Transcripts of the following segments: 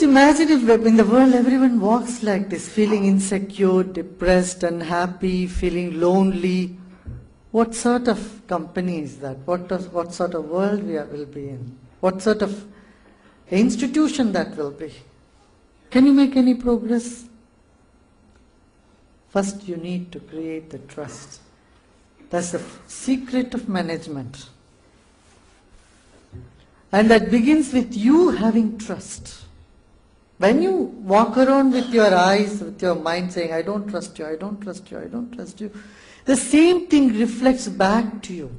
Just imagine if in the world everyone walks like this, feeling insecure, depressed, unhappy, feeling lonely. What sort of company is that? What sort of world will be in? What sort of institution that will be? Can you make any progress? First you need to create the trust. That's the secret of management. And that begins with you having trust. When you walk around with your eyes, with your mind saying, I don't trust you, I don't trust you, I don't trust you, the same thing reflects back to you.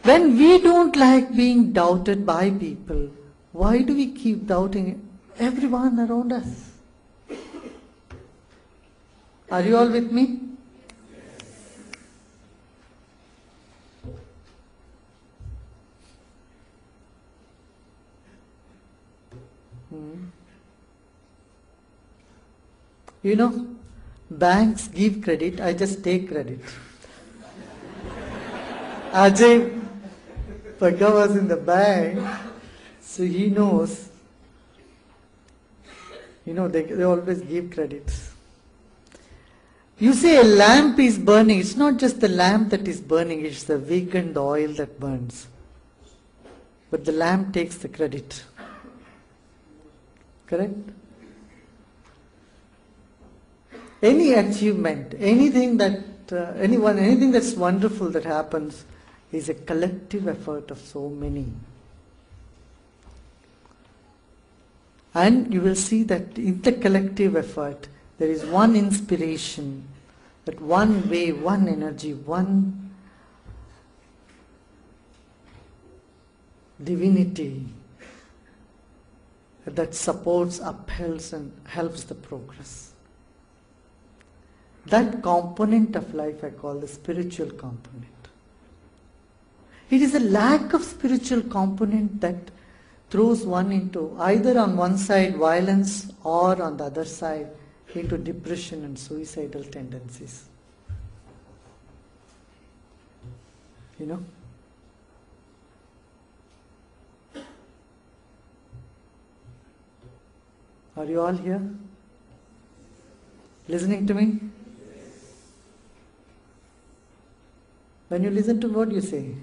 When we don't like being doubted by people, why do we keep doubting everyone around us? Are you all with me? You know, banks give credit, I just take credit. Ajay Pagga was in the bank, so he knows. You know, they always give credit. You say a lamp is burning, it's not just the lamp that is burning, it's the wick and the oil that burns. But the lamp takes the credit. Correct? Any achievement, anything that's wonderful that happens is a collective effort of so many. And you will see that in the collective effort, there is one inspiration, that one way, one energy, one divinity that supports, upholds and helps the progress. That component of life I call the spiritual component. It is a lack of spiritual component that throws one into either on one side violence or on the other side into depression and suicidal tendencies. You know? Are you all here? Listening to me? When you listen to what you say,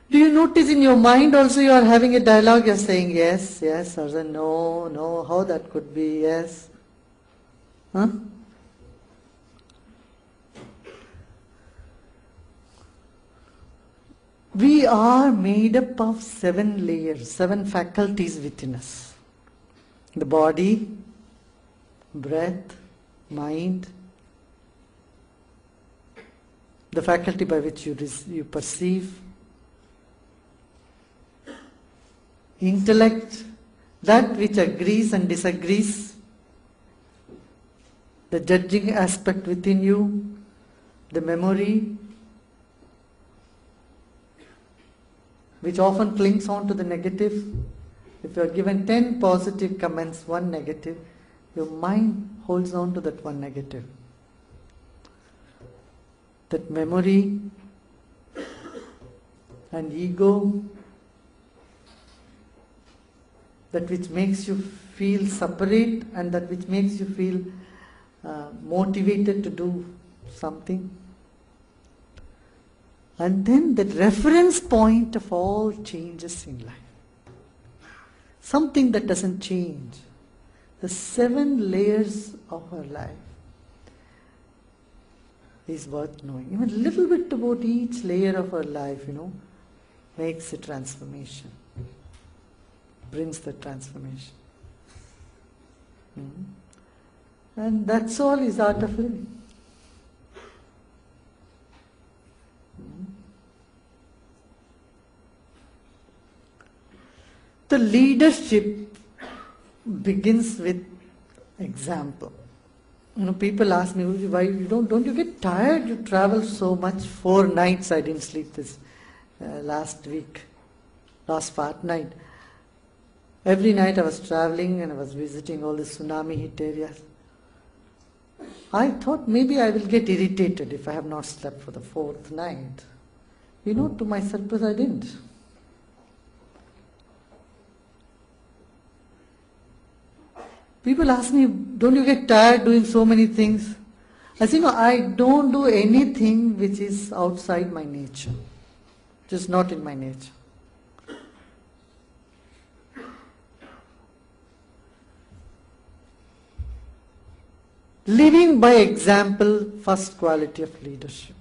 do you notice in your mind also you are having a dialogue, you are saying yes, yes, or no, no, how that could be, yes? Huh? We are made up of 7 layers, 7 faculties within us. The body, breath, mind, the faculty by which you perceive, intellect, that which agrees and disagrees, the judging aspect within you, the memory, which often clings on to the negative. If you are given 10 positive comments, 1 negative, your mind holds on to that 1 negative. That memory and ego, that which makes you feel separate and that which makes you feel motivated to do something. And then the reference point of all changes in life. Something that doesn't change. The 7 layers of our life is worth knowing. Even a little bit about each layer of our life, makes a transformation. Brings the transformation. And that's all is art of living. The leadership begins with example. People ask me, why you don't you get tired? You travel so much. 4 nights I didn't sleep this last fortnight. Every night I was traveling and I was visiting all the tsunami hit areas. I thought maybe I will get irritated if I have not slept for the 4th night. To my surprise I didn't. People ask me, don't you get tired doing so many things? I say, no, I don't do anything which is outside my nature. Just not in my nature. Living by example, first quality of leadership.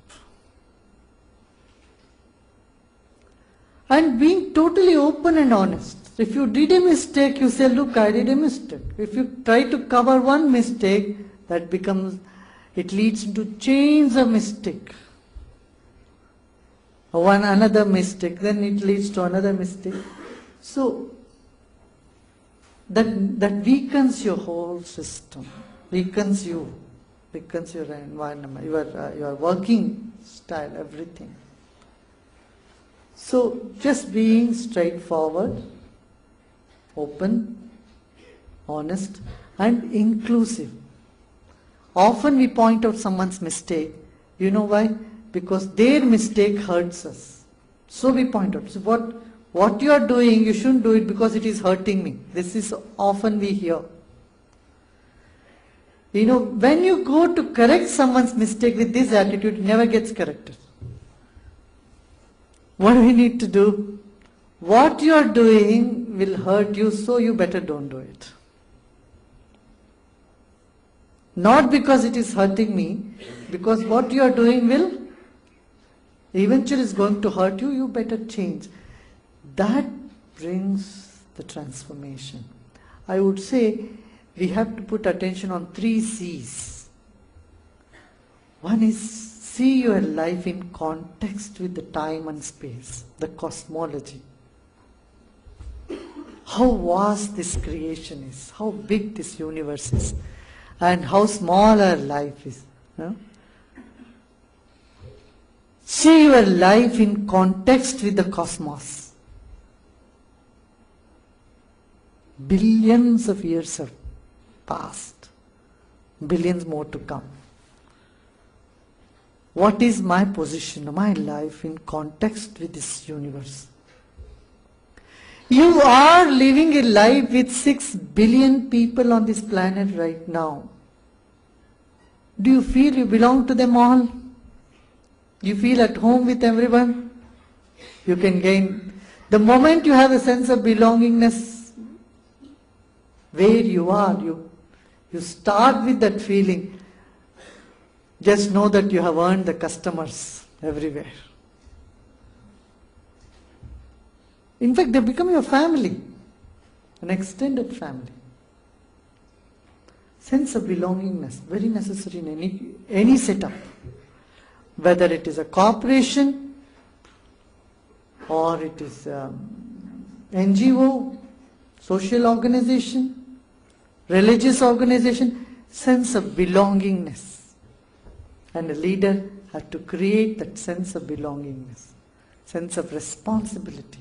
And being totally open and honest. If you did a mistake, you say, look, I did a mistake. If you try to cover one mistake, that becomes, it leads into chains of mistake. One another mistake, then it leads to another mistake. So, that weakens your whole system. Weakens you, weakens your environment, your working style, everything. So just being straightforward, open, honest, and inclusive. Often we point out someone's mistake. You know why? Because their mistake hurts us. So we point out. So what you are doing, you shouldn't do it because it is hurting me. This is often we hear. You know, when you go to correct someone's mistake with this attitude, it never gets corrected. What do we need to do? What you are doing will hurt you, so you better don't do it. Not because it is hurting me, because what you are doing will eventually is going to hurt you, you better change. That brings the transformation. I would say we have to put attention on 3 C's. One is, see your life in context with the time and space, the cosmology. How vast this creation is, how big this universe is, and how small our life is. See your life in context with the cosmos. Billions of years have passed, billions more to come. What is my position, my life in context with this universe? You are living a life with 6 billion people on this planet right now. Do you feel you belong to them all? Do you feel at home with everyone? You can gain. The moment you have a sense of belongingness, where you are, you start with that feeling. Just know that you have earned the customers everywhere. In fact, they become your family, an extended family. Sense of belongingness, very necessary in any setup. Whether it is a corporation or it is NGO, social organization, religious organization, sense of belongingness. And a leader has to create that sense of belongingness, sense of responsibility.